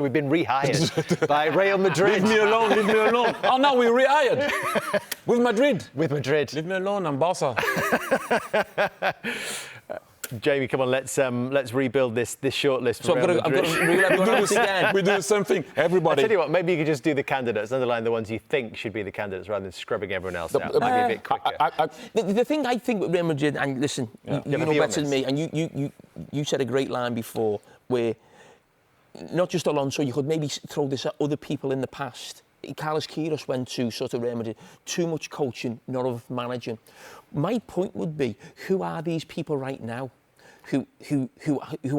We've been rehired by Real Madrid. Leave me alone, leave me alone. Oh, no, we rehired. With Madrid. With Madrid. Leave me alone, I'm Barca. Jamie, come on, let's rebuild this shortlist. So I'm going to rule everyone else again. We do the same thing. Everybody. I tell you what, maybe you could just do the candidates, underline the ones you think should be the candidates, rather than scrubbing everyone else out. It might be a bit quicker. The thing I think with Real Madrid, and listen, you know better than me, and you said a great line before, where not just Alonso, you could maybe throw this at other people in the past. Carlos Queiroz went to sort of Real Madrid, too much coaching, not enough managing. My point would be, who are these people right now who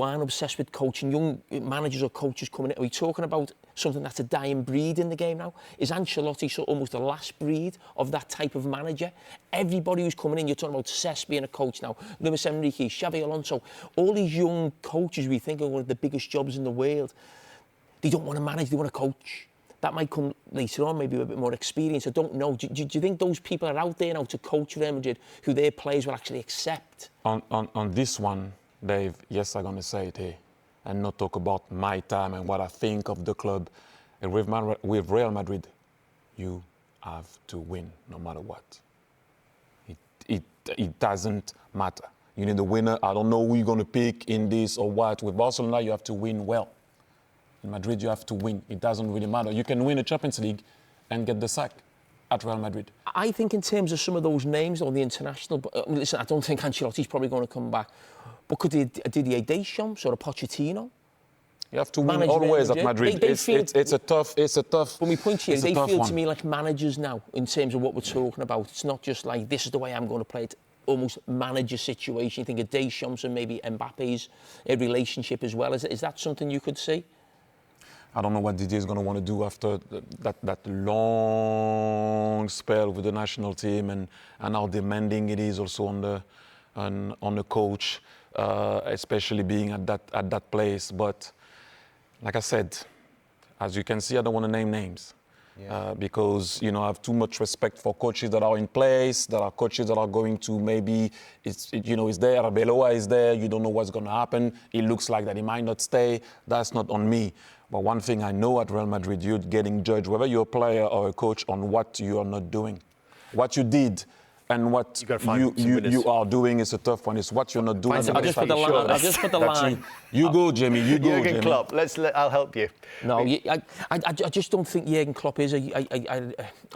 aren't obsessed with coaching? Young managers or coaches coming in. Are we talking about something that's a dying breed in the game now? Is Ancelotti so almost the last breed of that type of manager? Everybody who's coming in, you're talking about Cesc being a coach now, Luis Enrique, Xabi Alonso, all these young coaches we think are one of the biggest jobs in the world. They don't want to manage, they want to coach. That might come later on, maybe with a bit more experience. I don't know. Do you think those people are out there now to coach Real Madrid who their players will actually accept? On this one, Dave, yes, I'm going to say it here and not talk about my time and what I think of the club. And with Real Madrid, you have to win no matter what. It doesn't matter. You need a winner. I don't know who you're going to pick in this or what. With Barcelona, you have to win well. In Madrid, you have to win. It doesn't really matter. You can win a Champions League and get the sack at Real Madrid. I think in terms of some of those names on the international... listen, I don't think Ancelotti's probably going to come back. But could Didier Deschamps or a Pochettino? You have to win always at Madrid. It's a tough... But my point here, they feel to me like managers now in terms of what we're talking about. It's not just like, this is the way I'm going to play it. Almost manager situation. You think of Deschamps and maybe Mbappe's relationship as well. Is that something you could see? I don't know what Didier is going to want to do after that long spell with the national team and how demanding it is also on the coach, especially being at that place. But like I said, as you can see, I don't want to name names. Because, I have too much respect for coaches that are in place, that are coaches that are going to maybe, is there, Arbeloa is there, you don't know what's going to happen. It looks like that he might not stay. That's not on me. But one thing I know at Real Madrid, you're getting judged, whether you're a player or a coach, on what you are not doing. What you did and what you are doing is a tough one. It's what you're not doing. I'll just put the line. You go, Jamie. You go, Jurgen Klopp. I'll help you. No, I just don't think Jurgen Klopp is a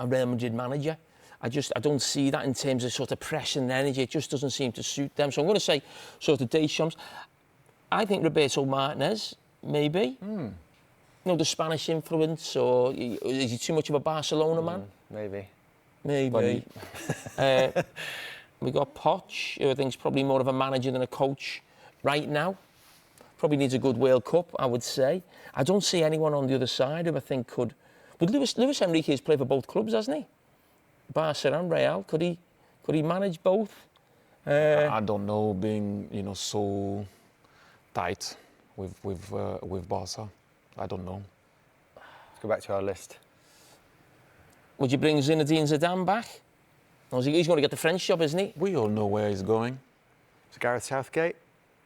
Real Madrid manager. I don't see that in terms of sort of pressure and energy. It just doesn't seem to suit them. So I'm going to say sort of Deschamps. I think Roberto Martinez, maybe. The Spanish influence, or is he too much of a Barcelona man? Maybe. We got Poch, who I think is probably more of a manager than a coach right now. Probably needs a good World Cup, I would say. I don't see anyone on the other side who I think could. But Luis Enrique has played for both clubs, hasn't he? Barca and Real. Could he manage both? I don't know, being so tight with Barca. I don't know. Let's go back to our list. Would you bring Zinedine Zidane back? He's going to get the French job, isn't he? We all know where he's going. Is it Gareth Southgate?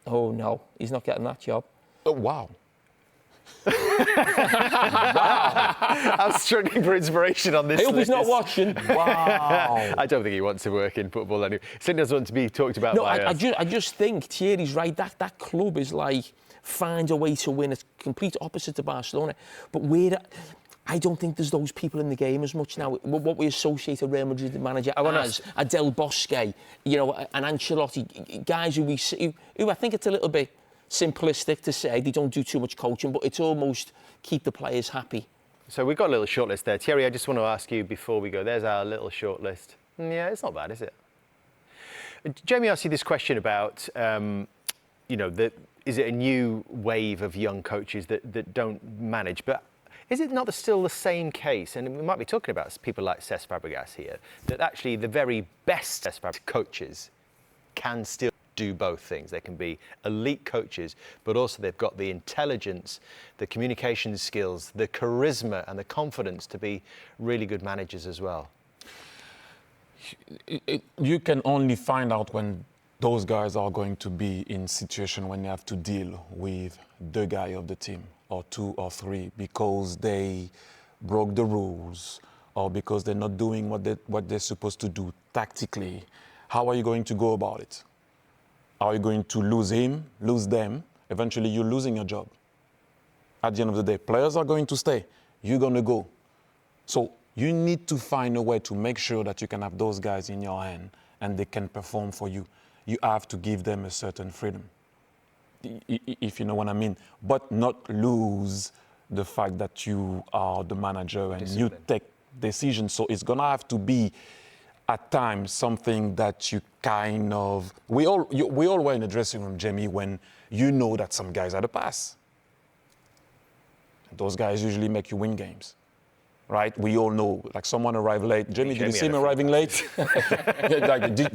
Oh, no. He's not getting that job. Oh, wow. I'm struggling for inspiration on this. I hope he's not watching. Wow. I don't think he wants to work in football anyway. He doesn't want to be talked about by us. I just think Thierry's right. That club is like, find a way to win. It's complete opposite to Barcelona. But I don't think there's those people in the game as much now. What we associate a Real Madrid manager as, a Del Bosque, an Ancelotti, guys who I think it's a little bit simplistic to say they don't do too much coaching, but it's almost keep the players happy. So we've got a little shortlist there. Thierry, I just want to ask you before we go, there's our little shortlist. Yeah, it's not bad, is it? Jamie asked you this question about, is it a new wave of young coaches that don't manage? But is it not still the same case? And we might be talking about people like Cesc Fabregas here, that actually the very best Cesc Fabregas coaches can still do both things. They can be elite coaches, but also they've got the intelligence, the communication skills, the charisma and the confidence to be really good managers as well. You can only find out when those guys are going to be in situation when they have to deal with the guy of the team, or two or three, because they broke the rules, or because they're not doing what they're supposed to do tactically. How are you going to go about it? Are you going to lose him, lose them? Eventually, you're losing your job. At the end of the day, players are going to stay. You're going to go. So you need to find a way to make sure that you can have those guys in your hand and they can perform for you. You have to give them a certain freedom, if you know what I mean, but not lose the fact that you are the manager and you take decisions. So it's going to have to be, at times, something that you kind of... We all were in the dressing room, Jamie, when you know that some guys are the pass. Those guys usually make you win games, right? We all know, like someone arrived late. Jamie, did you see him arriving late?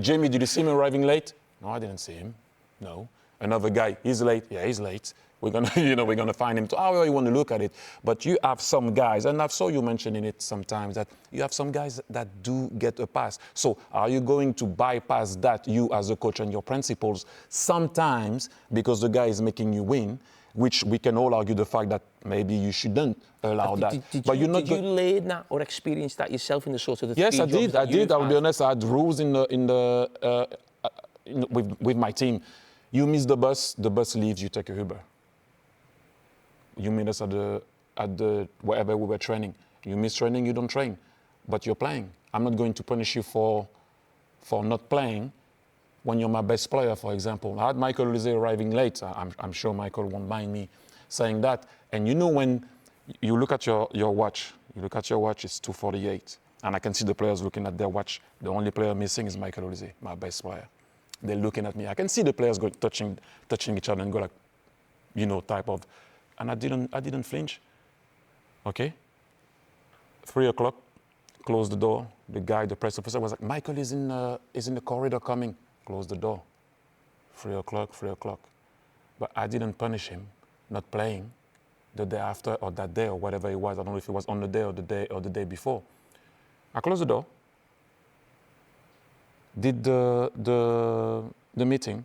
Jamie, did you see him arriving late? No, I didn't see him. No. Another guy, he's late. Yeah, he's late. We're gonna find him. However you want to look at it. But you have some guys, and I saw you mentioning it sometimes, that you have some guys that do get a pass. So are you going to bypass that, you as a coach and your principles, sometimes because the guy is making you win, which we can all argue the fact that maybe you shouldn't allow that. Did you learn that or experience that yourself in the sort of the Yes, I did. I will be honest. I had rules with my team. You miss the bus leaves. You take a Uber. You meet us at the wherever we were training. You miss training, you don't train, but you're playing. I'm not going to punish you for not playing when you're my best player, for example. I had Michael Olise arriving late. I'm sure Michael won't mind me saying that. And you know, when you look at your watch, it's 2:48. And I can see the players looking at their watch. The only player missing is Michael Olise, my best player. They're looking at me. I can see the players go touching each other and go like, type of. And I didn't flinch. Okay? 3 o'clock, close the door. The press officer was like, Michael is in the corridor coming. Close the door. 3 o'clock. But I didn't punish him not playing the day after or that day or whatever it was. I don't know if it was on the day or the day before. I closed the door, did the meeting,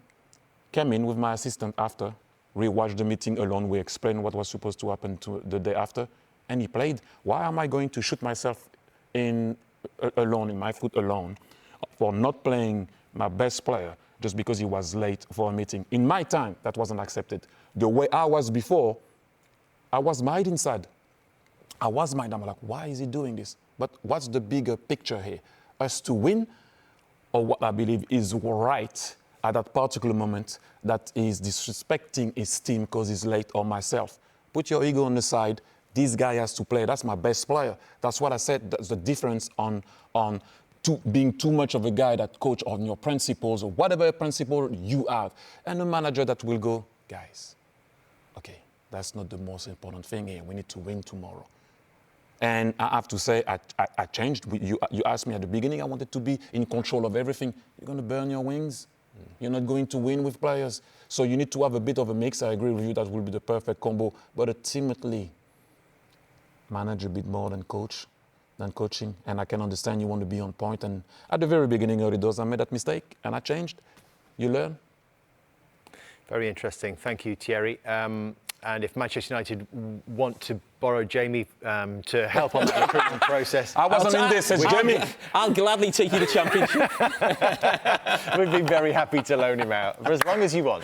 came in with my assistant after, rewatched the meeting alone. We explained what was supposed to happen to the day after, and he played. Why am I going to shoot myself in my foot alone, for not playing my best player just because he was late for a meeting? In my time, that wasn't accepted. The way I was before, I was mad inside. I'm like, why is he doing this? But what's the bigger picture here? Us to win, or what I believe is right at that particular moment that is disrespecting his team because he's late, or myself? Put your ego on the side. This guy has to play. That's my best player. That's what I said. That's the difference on being too much of a guy that coach on your principles or whatever principle you have, and a manager that will go, guys, okay, that's not the most important thing here. We need to win tomorrow. And I have to say, I changed. You asked me at the beginning, I wanted to be in control of everything. You're going to burn your wings. You're not going to win with players. So you need to have a bit of a mix. I agree with you, that will be the perfect combo. But ultimately, manage a bit more than coaching. And I can understand you want to be on point. And at the very beginning, early doors, I made that mistake and I changed. You learn. Very interesting. Thank you, Thierry. And if Manchester United want to borrow Jamie to help on the recruitment process... I wasn't in this, it's Jamie. I'll gladly take you to Championship. We'd be very happy to loan him out, for as long as you want.